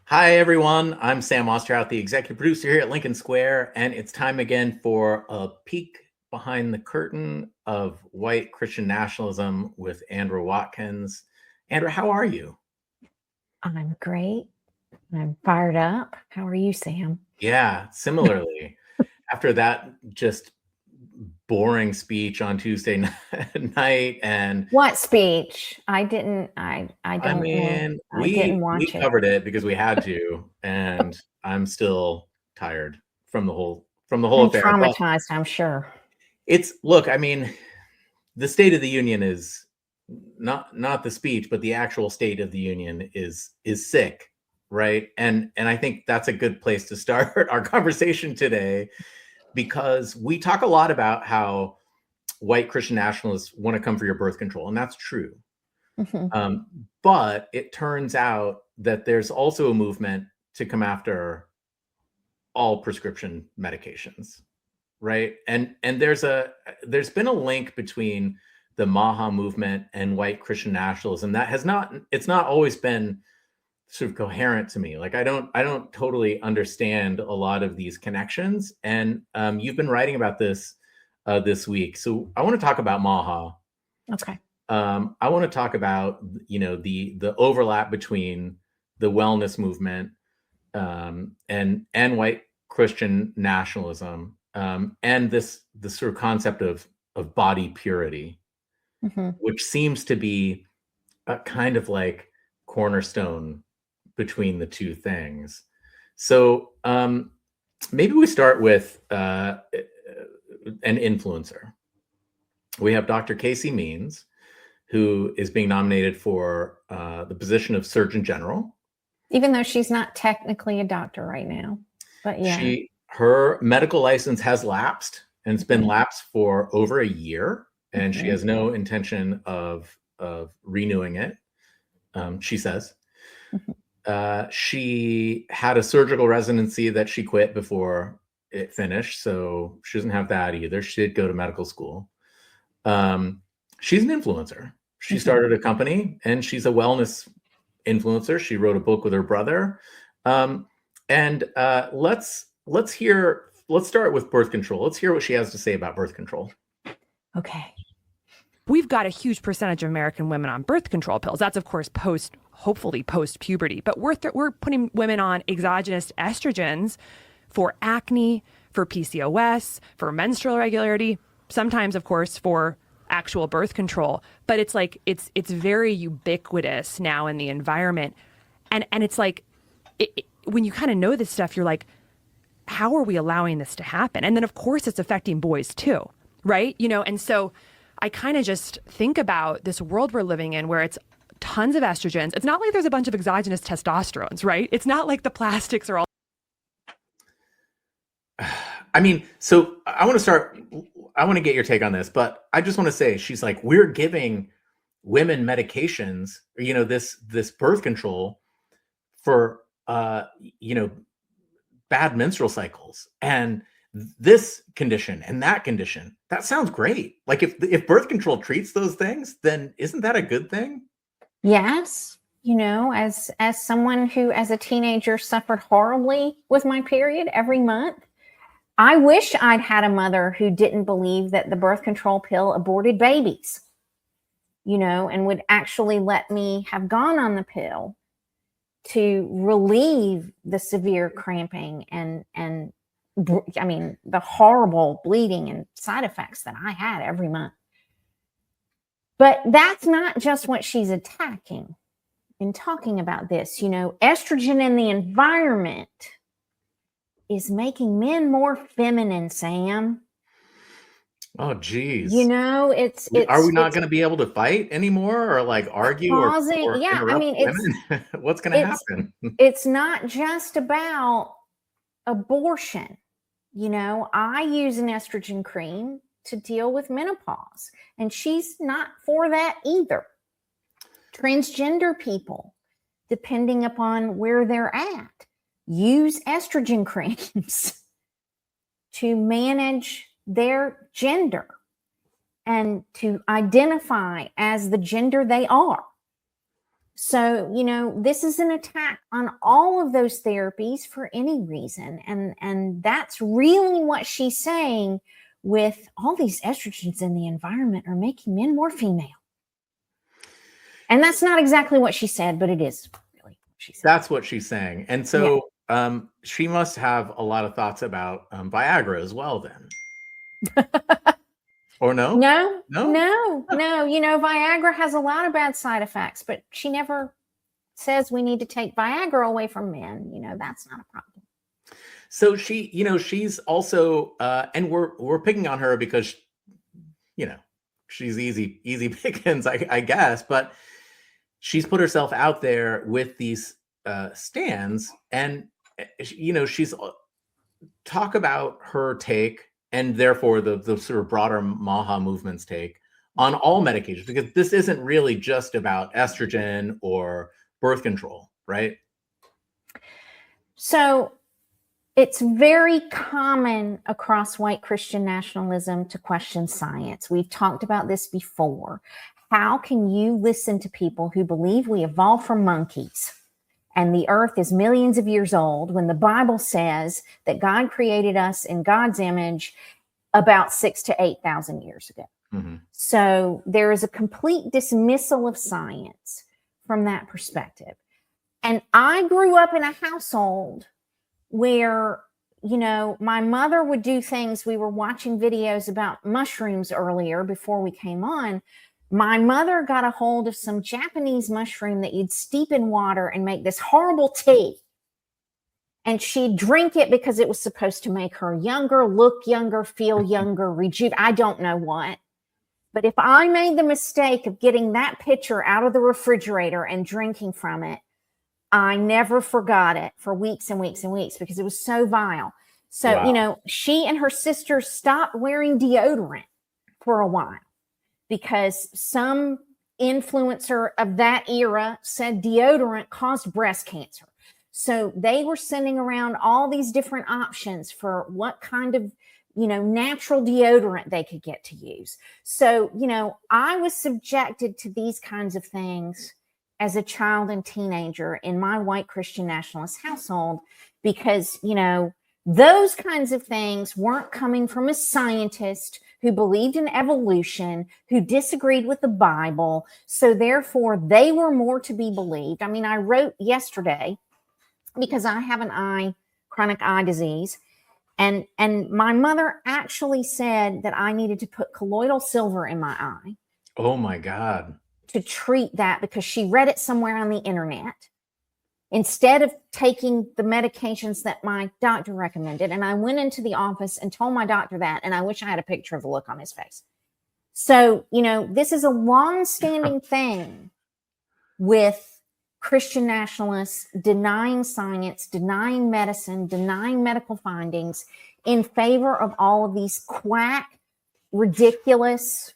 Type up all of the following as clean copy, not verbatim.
Hi, everyone. I'm Sam Osterhout, the executive producer here at Lincoln Square, and it's time again for a peek behind the curtain of white Christian nationalism with Andra Watkins. Andra, how are you? I'm great. I'm fired up. How are you, Sam? Yeah, similarly. After that just boring speech on Tuesday night, and What speech? I don't know. I didn't we watch it. covered it because we had to, and I'm still tired from the whole And affair. But traumatized, I'm sure. look, I mean, the State of the Union is not the speech, but the actual State of the Union is sick, right? And I think that's a good place to start our conversation today, because we talk a lot about how white Christian nationalists want to come for your birth control, and that's true. Mhm. But it turns out that there's also a movement to come after all prescription medications, right? And there's been a link between the MAHA movement and white Christian nationalism that it's not always been sort of coherent to me. Like I don't totally understand a lot of these connections. And you've been writing about this this week, so I want to talk about MAHA. Okay. I want to talk about the overlap between the wellness movement and white Christian nationalism, and this sort of concept of body purity, Mhm. which seems to be a kind of like cornerstone between the two things. So maybe we start with an influencer. We have Dr. Casey Means, who is being nominated for the position of Surgeon General. Even though she's not technically a doctor right now, but yeah. Her medical license has lapsed, and it's been lapsed for over a year, and she has no intention of renewing it. She says she had a surgical residency that she quit before it finished, so she doesn't have that either. She did go to medical school. She's an influencer. She started a company, and she's a wellness influencer. She wrote a book with her brother. And let's start with birth control. Let's hear what she has to say about birth control. Okay. We've got a huge percentage of American women on birth control pills. That's, of course, hopefully post-puberty. But we're putting women on exogenous estrogens for acne, for PCOS, for menstrual irregularity, sometimes, of course, for actual birth control. But it's like it's very ubiquitous now in the environment. And it's like when you kind of know this stuff, you're like, how are we allowing this to happen? And then, of course, it's affecting boys, too. Right. And so I kind of just think about this world we're living in where it's tons of estrogens. It's not like there's a bunch of exogenous testosterones, right? It's not like the plastics are all. I mean, so I want to get your take on this, but I just want to say, she's like, we're giving women medications, this birth control for, bad menstrual cycles and this condition and that condition. That sounds great. Like if birth control treats those things, then isn't that a good thing? Yes. As someone who as a teenager suffered horribly with my period every month, I wish I'd had a mother who didn't believe that the birth control pill aborted babies, and would actually let me have gone on the pill to relieve the severe cramping and the horrible bleeding and side effects that I had every month. But that's not just what she's attacking in talking about this. Estrogen in the environment is making men more feminine, Sam. Oh, geez. Are we not going to be able to fight anymore, or like argue or interrupt women? What's going to happen? It's not just about abortion. I use an estrogen cream to deal with menopause, and she's not for that either. Transgender people, depending upon where they're at, use estrogen creams to manage their gender and to identify as the gender they are. So, this is an attack on all of those therapies for any reason. And that's really what she's saying with all these estrogens in the environment are making men more female. And that's not exactly what she said, but it is really what she said. That's what she's saying. And so she must have a lot of thoughts about Viagra as well then. Or no? No. Viagra has a lot of bad side effects, but she never says we need to take Viagra away from men. That's not a problem. So she's also, and we're picking on her because, she's easy pickings, I guess, but she's put herself out there with these stands, and, she's talk about her take, and therefore the sort of broader MAHA movement's take on all medications, because this isn't really just about estrogen or birth control, right? So it's very common across white Christian nationalism to question science. We've talked about this before. How can you listen to people who believe we evolved from monkeys and the earth is millions of years old when the Bible says that God created us in God's image about 6,000 to 8,000 years ago? Mm-hmm. So there is a complete dismissal of science from that perspective. And I grew up in a household where, my mother would do things. We were watching videos about mushrooms earlier before we came on. My mother got a hold of some Japanese mushroom that you'd steep in water and make this horrible tea. And she'd drink it because it was supposed to make her younger, look younger, feel younger, I don't know what. But if I made the mistake of getting that pitcher out of the refrigerator and drinking from it, I never forgot it for weeks and weeks and weeks because it was so vile. So, Wow. She and her sisters stopped wearing deodorant for a while because some influencer of that era said deodorant caused breast cancer. So they were sending around all these different options for what kind of, natural deodorant they could get to use. So, I was subjected to these kinds of things as a child and teenager in my white Christian nationalist household because, those kinds of things weren't coming from a scientist who believed in evolution, who disagreed with the Bible. So therefore, they were more to be believed. I mean, I wrote yesterday because I have chronic eye disease. And my mother actually said that I needed to put colloidal silver in my eye. Oh my God. To treat that because she read it somewhere on the internet instead of taking the medications that my doctor recommended. And I went into the office and told my doctor that, and I wish I had a picture of the look on his face. So, this is a long-standing thing with Christian nationalists denying science, denying medicine, denying medical findings in favor of all of these quack, ridiculous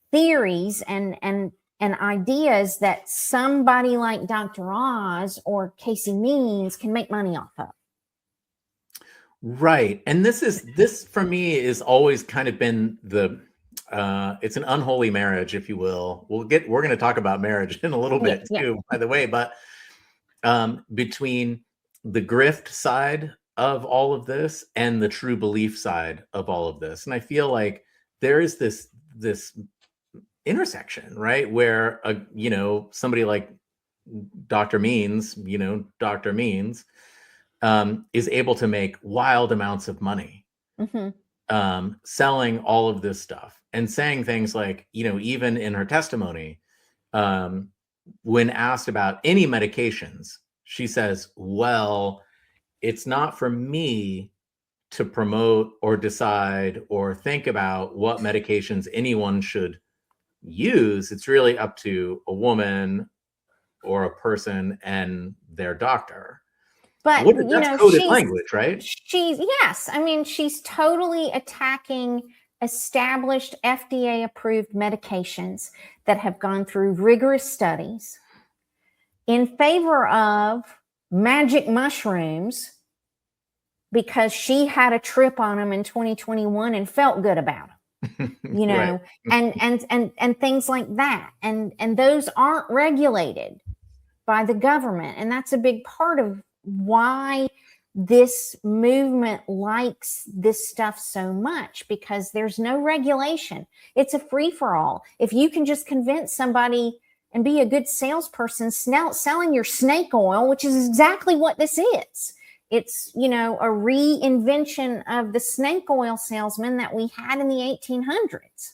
theories and ideas that somebody like Dr. Oz or Casey Means can make money off of. Right. And this for me is always kind of been it's an unholy marriage, if you will. We're going to talk about marriage in a little bit too, by the way, but between the grift side of all of this and the true belief side of all of this. And I feel like there is this intersection, right? Where, somebody like Dr. Means, is able to make wild amounts of money, selling all of this stuff and saying things like, even in her testimony, when asked about any medications, she says, well, it's not for me to promote or decide or think about what medications anyone should use. It's really up to a woman or a person and their doctor. But that's coded language, right? She's totally attacking established FDA-approved medications that have gone through rigorous studies in favor of magic mushrooms because she had a trip on them in 2021 and felt good about them. you know, Right. and things like that. And those aren't regulated by the government. And that's a big part of why this movement likes this stuff so much, because there's no regulation. It's a free-for-all. If you can just convince somebody and be a good salesperson selling your snake oil, which is exactly what this is. It's, you know, a reinvention of the snake oil salesman that we had in the 1800s.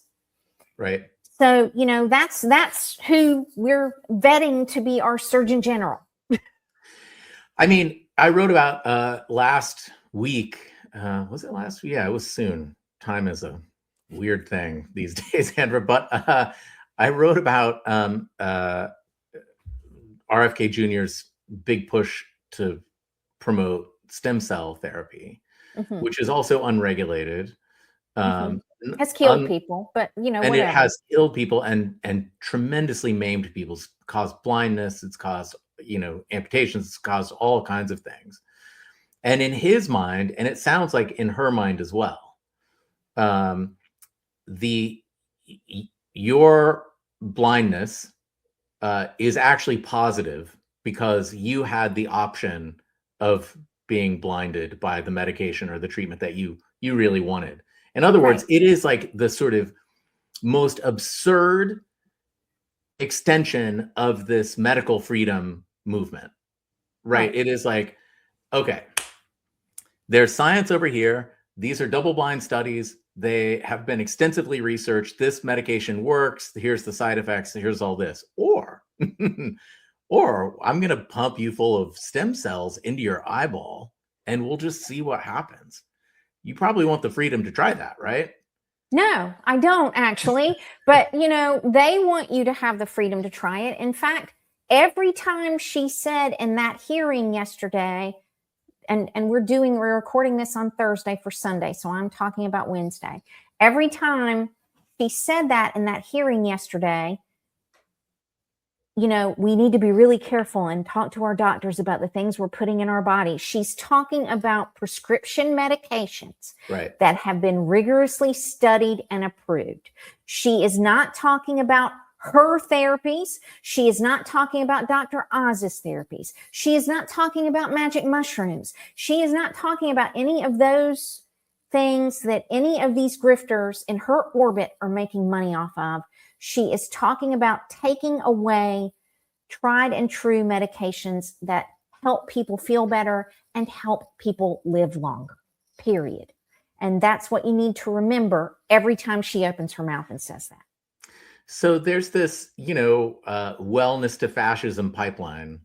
Right. So, you know, that's who we're vetting to be our Surgeon General. I mean, I wrote about last week. Was it last week? Yeah, it was soon. Time is a weird thing these days, Andra. But I wrote about RFK Jr.'s big push to promote stem cell therapy, which is also unregulated. Has killed people, but you know, and whatever. it has killed people and tremendously maimed people. It's caused blindness. It's caused, you know, amputations. It's caused all kinds of things. And in his mind, and it sounds like in her mind as well, your blindness is actually positive because you had the option of being blinded by the medication or the treatment that you really wanted. In other words, it is like the sort of most absurd extension of this medical freedom movement, right? It is like, okay, there's science over here. These are double-blind studies. They have been extensively researched. This medication works. Here's the side effects. Here's all this. Or I'm going to pump you full of stem cells into your eyeball and we'll just see what happens. You probably want the freedom to try that, right? No, I don't actually. But, you know, they want you to have the freedom to try it. In fact, every time she said in that hearing yesterday, and we're recording this on Thursday for Sunday, so I'm talking about Wednesday. Every time she said that in that hearing yesterday, you know, we need to be really careful and talk to our doctors about the things we're putting in our body. She's talking about prescription medications that have been rigorously studied and approved. She is not talking about her therapies. She is not talking about Dr. Oz's therapies. She is not talking about magic mushrooms. She is not talking about any of those things that any of these grifters in her orbit are making money off of. She is talking about taking away tried and true medications that help people feel better and help people live longer, period. And that's what you need to remember every time she opens her mouth and says that. So there's this, you know, Wellness-to-Fascism Pipeline.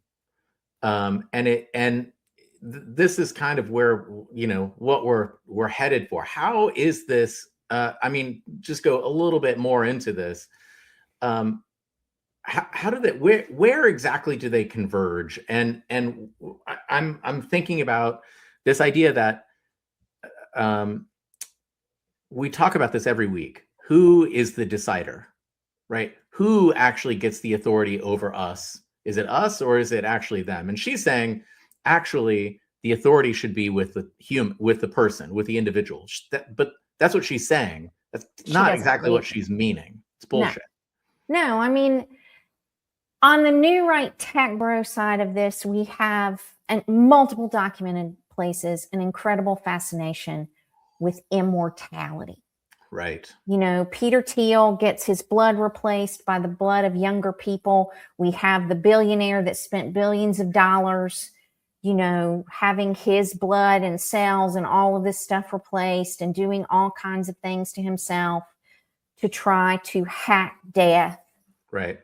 This is kind of where, you know, what we're headed for. How is this? I mean, just go a little bit more into this. How do they? Where exactly do they converge? And I'm thinking about this idea that we talk about this every week. Who is the decider, right? Who actually gets the authority over us? Is it us or is it actually them? And she's saying, actually, the authority should be with the human, with the person, with the individual. But that's what she's saying. That's not exactly what she's meaning. It's bullshit. No, I mean, on the New Right Tech Bro side of this, we have multiple documented places an incredible fascination with immortality. Right. You know, Peter Thiel gets his blood replaced by the blood of younger people. We have the billionaire that spent billions of dollars, you know, having his blood and cells and all of this stuff replaced and doing all kinds of things to himself to try to hack death. Right.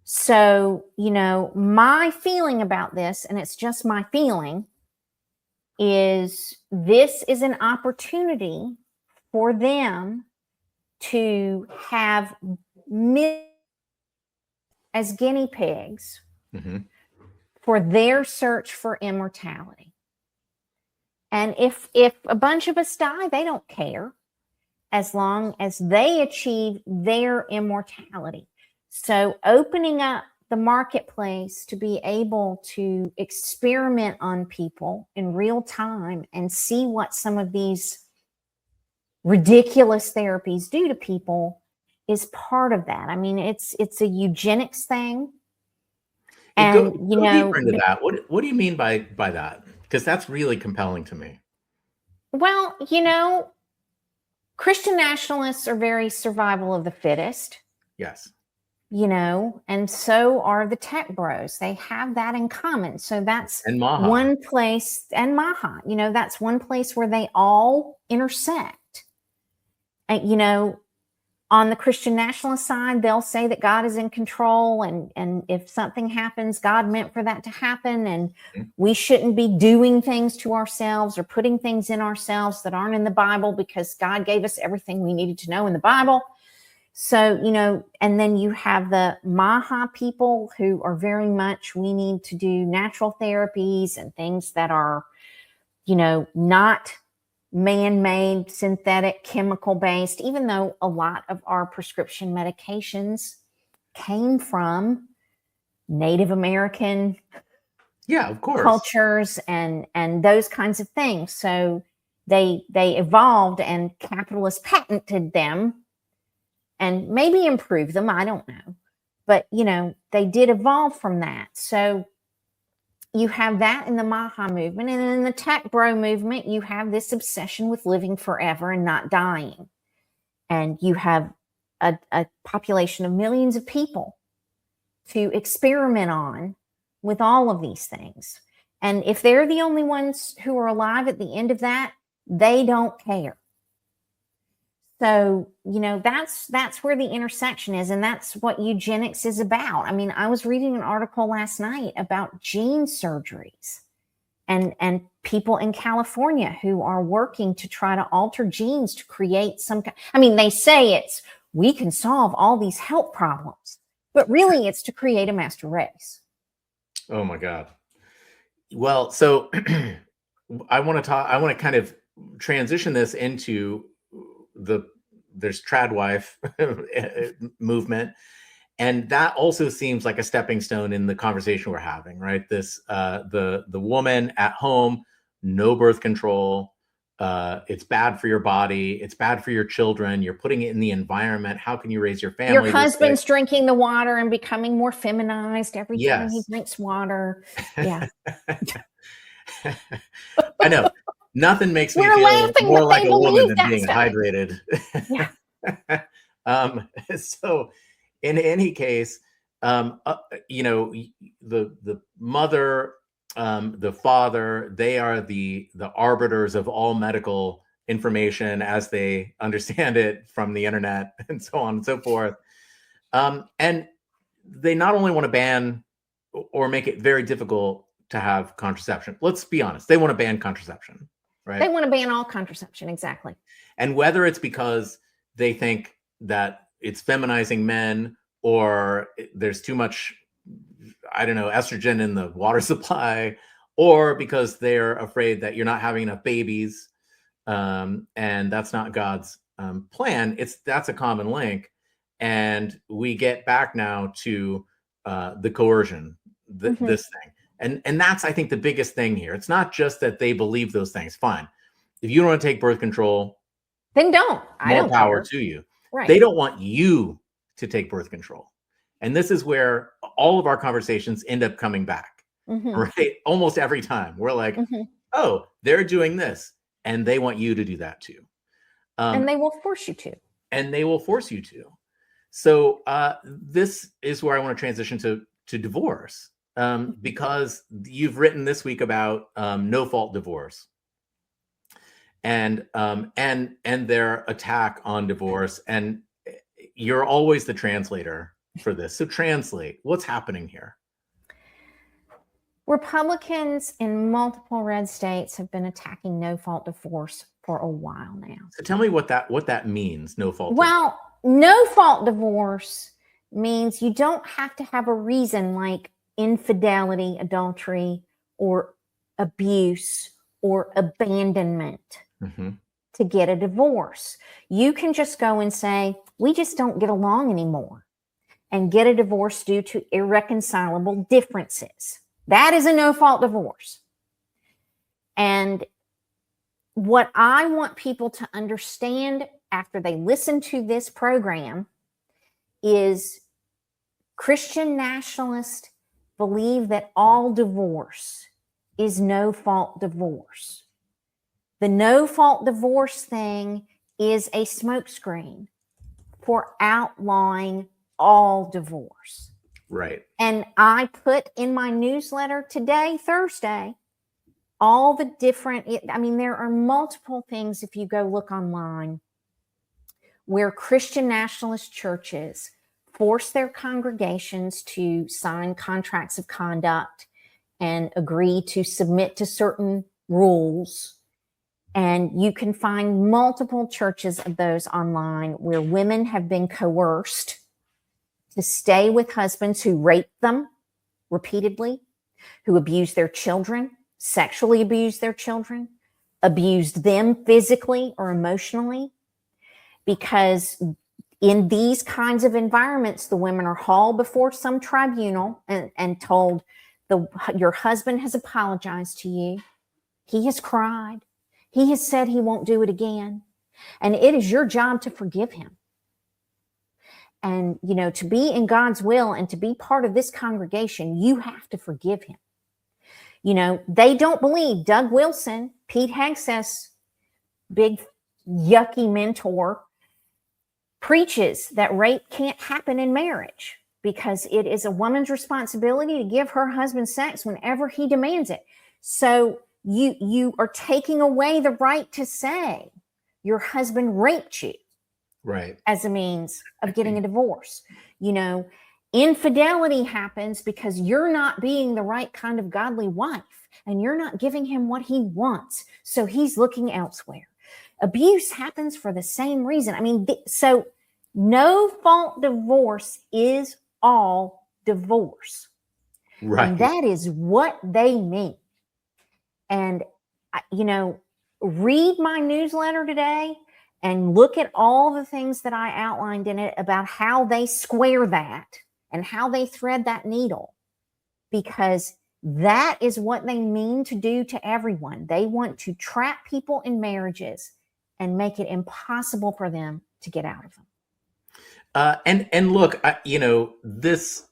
So, you know, my feeling about this, and it's just my feeling, is this is an opportunity for them to have as guinea pigs for their search for immortality. And if a bunch of us die, they don't care as long as they achieve their immortality. So opening up the marketplace to be able to experiment on people in real time and see what some of these ridiculous therapies do to people is part of that. I mean, it's a eugenics thing. And go deeper into that. What do you mean by that? Because that's really compelling to me. Well, Christian nationalists are very survival of the fittest. Yes. And so are the tech bros. They have that in common. So that's MAHA. one place, and MAHA, that's one place where they all intersect. And, on the Christian nationalist side, they'll say that God is in control, and if something happens, God meant for that to happen, and we shouldn't be doing things to ourselves or putting things in ourselves that aren't in the Bible, because God gave us everything we needed to know in the Bible. So, and then you have the MAHA people who are very much, we need to do natural therapies and things that are, not man-made, synthetic, chemical-based, even though a lot of our prescription medications came from Native American of course, cultures and those kinds of things. So they evolved, and capitalists patented them and maybe improved them. I don't know. But, they did evolve from that. So you have that in the MAHA movement. And in the tech bro movement, you have this obsession with living forever and not dying. And you have a population of millions of people to experiment on with all of these things. And if they're the only ones who are alive at the end of that, they don't care. So, that's where the intersection is. And that's what eugenics is about. I mean, I was reading an article last night about gene surgeries and people in California who are working to try to alter genes to create they say we can solve all these health problems, but really it's to create a master race. Oh my God. Well, so I want to kind of transition this into there's trad wife movement, and that also seems like a stepping stone in the conversation we're having, right? This the woman at home, no birth control, it's bad for your body, it's bad for your children, you're putting it in the environment, how can you raise your family? Your husband's drinking the water and becoming more feminized every time he Yes. drinks water. Yeah. I know. Nothing makes me feel more like a woman than being hydrated. Yeah. So in any case, the mother, the father, they are the arbiters of all medical information as they understand it from the internet and so on and so forth. And they not only want to ban or make it very difficult to have contraception. Let's be honest. They want to ban contraception. Right. They want to ban all contraception. Exactly. And whether it's because they think that it's feminizing men, or there's too much, estrogen in the water supply, or because they're afraid that you're not having enough babies, and that's not God's plan. That's a common link. And we get back now to the coercion, this thing. And that's, I think, the biggest thing here. It's not just that they believe those things. Fine. If you don't want to take birth control, then don't. More power to you. Right. They don't want you to take birth control. And this is where all of our conversations end up coming back, right? Almost every time. We're like, oh, they're doing this, and they want you to do that too. And they will force you to. And they will force you to. So this is where I want to transition to divorce. Because you've written this week about no-fault divorce and their attack on divorce, and you're always the translator for this. So translate, what's happening here? Republicans in multiple red states have been attacking no-fault divorce for a while now. So tell me what that means, no-fault divorce. Well, no-fault divorce means you don't have to have a reason like infidelity, adultery, or abuse, or abandonment to get a divorce. You can just go and say, we just don't get along anymore, and get a divorce due to irreconcilable differences. That is a no-fault divorce. And what I want people to understand after they listen to this program is Christian nationalists believe that all divorce is no-fault divorce. The no-fault divorce thing is a smokescreen for outlawing all divorce. Right. And I put in my newsletter today, Thursday, all the different, I mean, there are multiple things if you go look online where Christian nationalist churches force their congregations to sign contracts of conduct and agree to submit to certain rules. And you can find multiple churches of those online where women have been coerced to stay with husbands who rape them repeatedly, who abuse their children, sexually abuse their children, abused them physically or emotionally. Because in these kinds of environments, the women are hauled before some tribunal and told, your husband has apologized to you. He has cried. He has said he won't do it again. And it is your job to forgive him. And, you know, to be in God's will and to be part of this congregation, you have to forgive him. You know, they don't believe Doug Wilson, Pete Hegseth's big yucky mentor, preaches that rape can't happen in marriage because it is a woman's responsibility to give her husband sex whenever he demands it. So you are taking away the right to say your husband raped you. Right. As a means of getting a divorce. You know, infidelity happens because you're not being the right kind of godly wife and you're not giving him what he wants. So he's looking elsewhere. Abuse happens for the same reason. I mean, so no fault divorce is all divorce. Right. And that is what they mean. And, you know, read my newsletter today and look at all the things that I outlined in it about how they square that and how they thread that needle, because that is what they mean to do to everyone. They want to trap people in marriages and make it impossible for them to get out of them. And look, you know, this,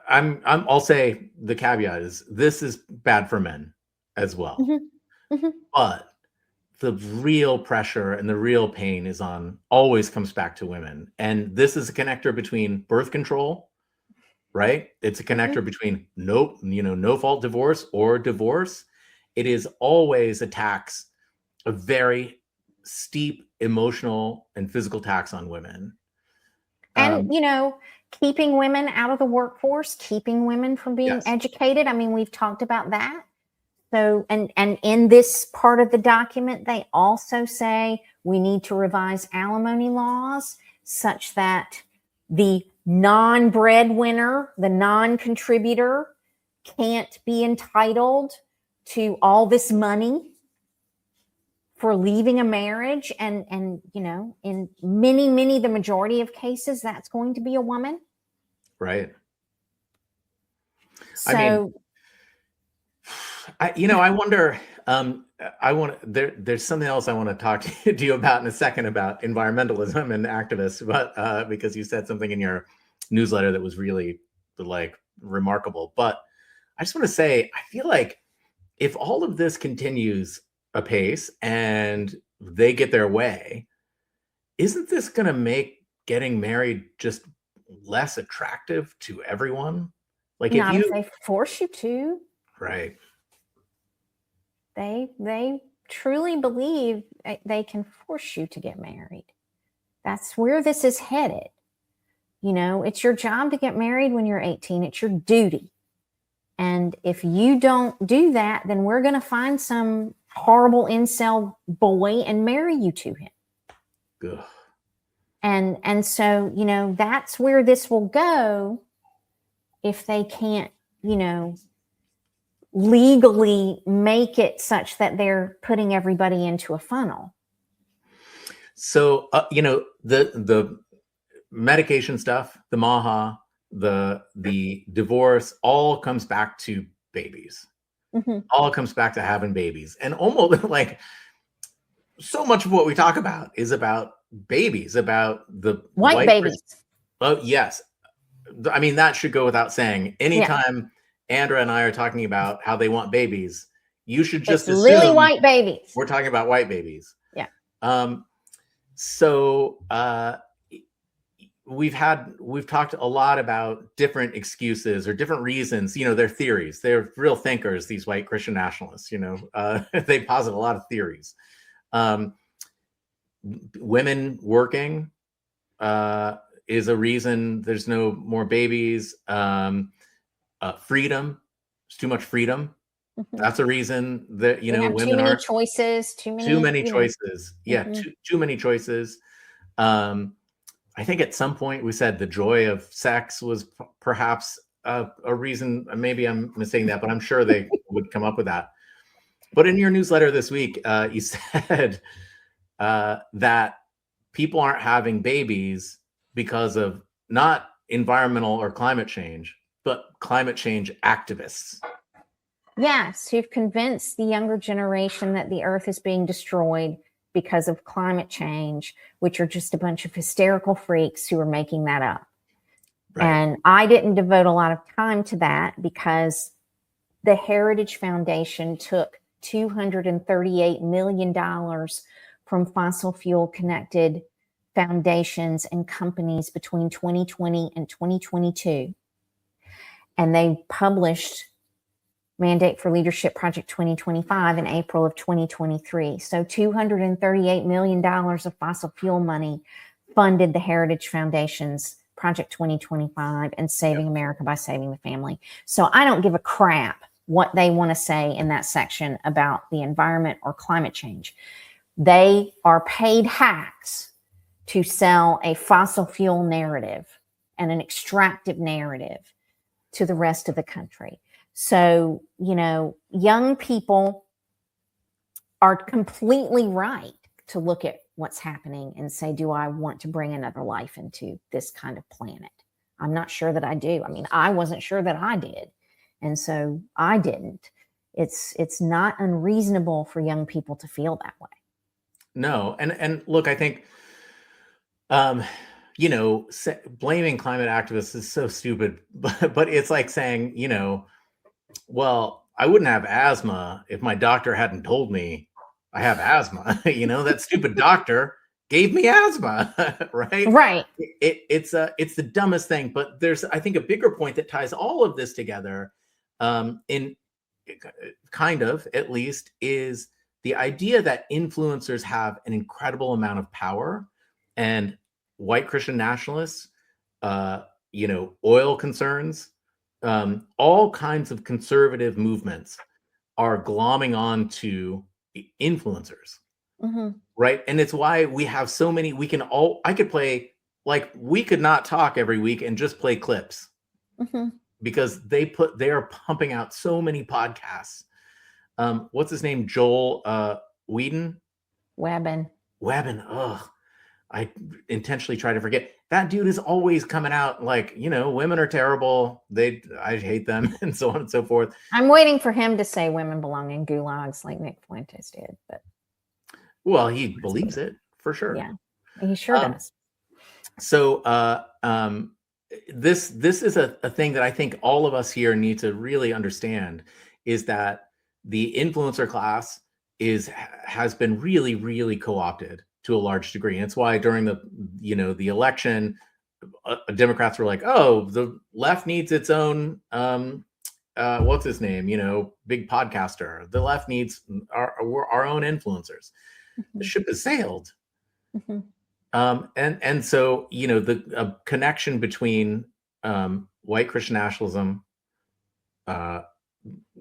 I'll say the caveat is this is bad for men as well. Mm-hmm. Mm-hmm. But the real pressure and the real pain always comes back to women. And this is a connector between birth control, right? It's a connector between no fault divorce or divorce. It is always attacks, a very steep emotional and physical tax on women. And, you know, keeping women out of the workforce, keeping women from being educated. I mean, we've talked about that. So, and in this part of the document, they also say we need to revise alimony laws such that the non-breadwinner, the non-contributor can't be entitled to all this money for leaving a marriage. And you know, in many, the majority of cases, that's going to be a woman. Right. So, I mean, I wonder, there's something else I want to talk to you about in a second about environmentalism and activists, but because you said something in your newsletter that was really like remarkable. But I just want to say, I feel like if all of this continues apace and they get their way, isn't this going to make getting married just less attractive to everyone? Like not if they force you to. Right. They truly believe they can force you to get married. That's where this is headed. You know, it's your job to get married when you're 18. It's your duty. And if you don't do that, then we're going to find some horrible incel boy and marry you to him. Ugh. And so, you know, that's where this will go if they can't, you know, legally make it such that they're putting everybody into a funnel. So, you know, the medication stuff, the MAHA, the divorce, all comes back to babies. all comes back to having babies. And almost like so much of what we talk about is about babies, about the White babies. Oh, yes. I mean, that should go without saying. Anytime Andra and I are talking about how they want babies, you should just assume lily white babies. We're talking about white babies. Yeah. So we've talked a lot about different excuses or different reasons. They're theories. They're real thinkers, these white Christian nationalists. They posit a lot of theories. Women working is a reason there's no more babies. Freedom, there's too much freedom. That's a reason that women too many choices. Too many choices. Yeah, too many choices. I think at some point we said the joy of sex was perhaps a reason. Maybe I'm mistaking that, but I'm sure they would come up with that. But in your newsletter this week, you said that people aren't having babies because of not environmental or climate change, but climate change activists. Yes, who've convinced the younger generation that the earth is being destroyed because of climate change, which are just a bunch of hysterical freaks who are making that up. Right. And I didn't devote a lot of time to that because the Heritage Foundation took $238 million from fossil fuel connected foundations and companies between 2020 and 2022. And they published Mandate for Leadership Project 2025 in April of 2023. So $238 million of fossil fuel money funded the Heritage Foundation's Project 2025 and Saving America by Saving the Family. So I don't give a crap what they want to say in that section about the environment or climate change. They are paid hacks to sell a fossil fuel narrative and an extractive narrative to the rest of the country. So, young people are completely right to look at what's happening and say, do I want to bring another life into this kind of planet? I'm not sure that I do. I mean, I wasn't sure that I did. And so I didn't. It's not unreasonable for young people to feel that way. No. And look, I think, blaming climate activists is so stupid, but it's like saying, well, I wouldn't have asthma if my doctor hadn't told me I have asthma. That stupid doctor gave me asthma, right? Right. It's the dumbest thing. But there's, I think, a bigger point that ties all of this together, in kind of, at least, is the idea that influencers have an incredible amount of power, and white Christian nationalists, oil concerns, all kinds of conservative movements are glomming on to influencers, right? And it's why we have so many. I could play, like, we could not talk every week and just play clips, because they are pumping out so many podcasts. What's his name? Joel Whedon? Webbin. Ugh. I intentionally try to forget. That dude is always coming out like, women are terrible. I hate them, and so on and so forth. I'm waiting for him to say women belong in gulags like Nick Fuentes did. But well, he believes it for sure. Yeah, he sure does. So this is a thing that I think all of us here need to really understand, is that the influencer class has been really, really co-opted to a large degree. And it's why during the election, Democrats were like, oh, the left needs its own, what's his name? Big podcaster. The left needs our own influencers. The ship has sailed. And so, the connection between white Christian nationalism,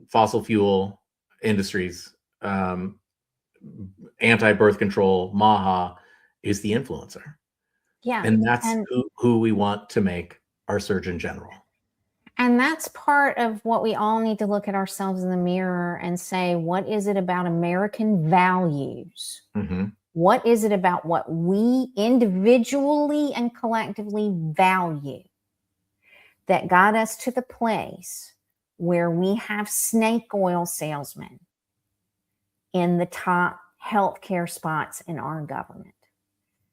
fossil fuel industries, anti-birth control, MAHA, is the influencer. Yeah. And that's who we want to make our Surgeon General. And that's part of what we all need to look at ourselves in the mirror and say, what is it about American values? What is it about what we individually and collectively value that got us to the place where we have snake oil salesmen in the top healthcare spots in our government?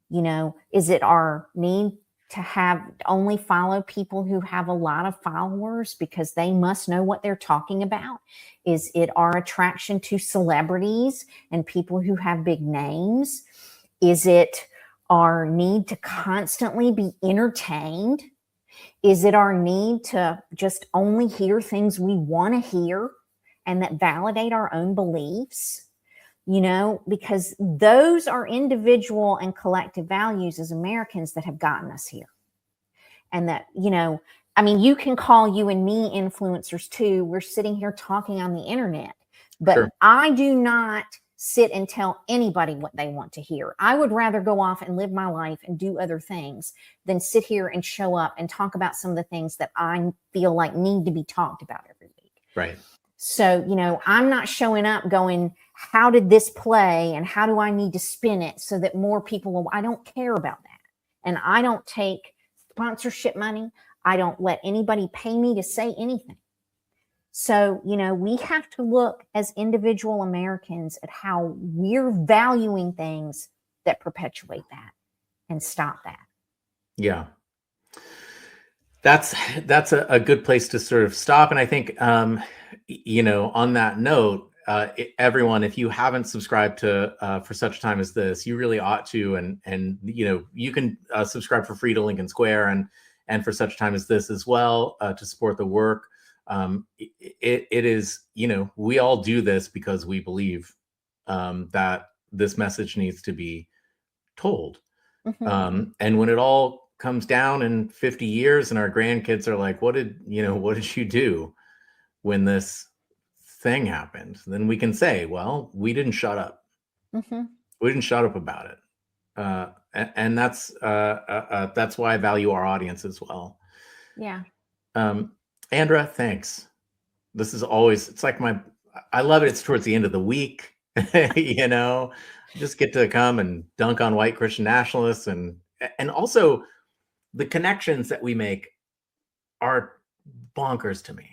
You know, is it our need to have only follow people who have a lot of followers because they must know what they're talking about? Is it our attraction to celebrities and people who have big names? Is it our need to constantly be entertained? Is it our need to just only hear things we want to hear and that validate our own beliefs? You know, because those are individual and collective values as Americans that have gotten us here. And that, you know, I mean, you can call you and me influencers too. We're sitting here talking on the internet, but Sure. I do not sit and tell anybody what they want to hear. I would rather go off and live my life and do other things than sit here and show up and talk about some of the things that I feel like need to be talked about every week. Right. So, you know, I'm not showing up going, how did this play and how do I need to spin it so that more people will, I don't care about that. And I don't take sponsorship money. I don't let anybody pay me to say anything. So, you know, we have to look as individual Americans at how we're valuing things that perpetuate that and stop that. Yeah. That's a good place to sort of stop. And I think, you know, on that note, everyone, if you haven't subscribed to For Such a Time as This, you really ought to. And you know, you can subscribe for free to Lincoln Square and For Such a Time as This as well, to support the work. It is, you know, we all do this because we believe that this message needs to be told. Mm-hmm. And when it all comes down in 50 years and our grandkids are like, what did you do when this thing happened? Then we can say, well, we didn't shut up. Mm-hmm. We didn't shut up about it. And that's why I value our audience as well. Yeah. Andra, thanks. This is always, it's like I love it. It's towards the end of the week, you know, just get to come and dunk on white Christian nationalists and also the connections that we make are bonkers to me.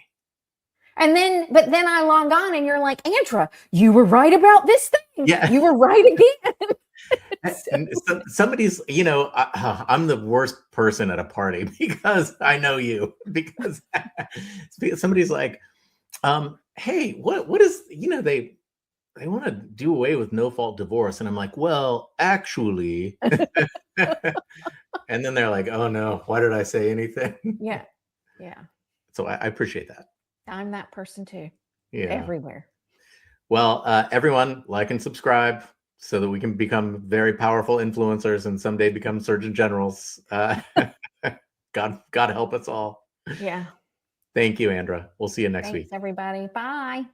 And but then I log on and you're like, Andra, you were right about this thing. Yeah. You were right again. And somebody's, you know, I'm the worst person at a party because I know you, because somebody's like, hey, what is, you know, they want to do away with no fault divorce. And I'm like, well, actually, and then they're like, oh no, why did I say anything? Yeah. Yeah. So I appreciate that. I'm that person too. Yeah. Everywhere. Well, everyone, like and subscribe so that we can become very powerful influencers and someday become surgeon generals. God help us all. Yeah. Thank you, Andra. We'll see you next week. Thanks, everybody. Bye.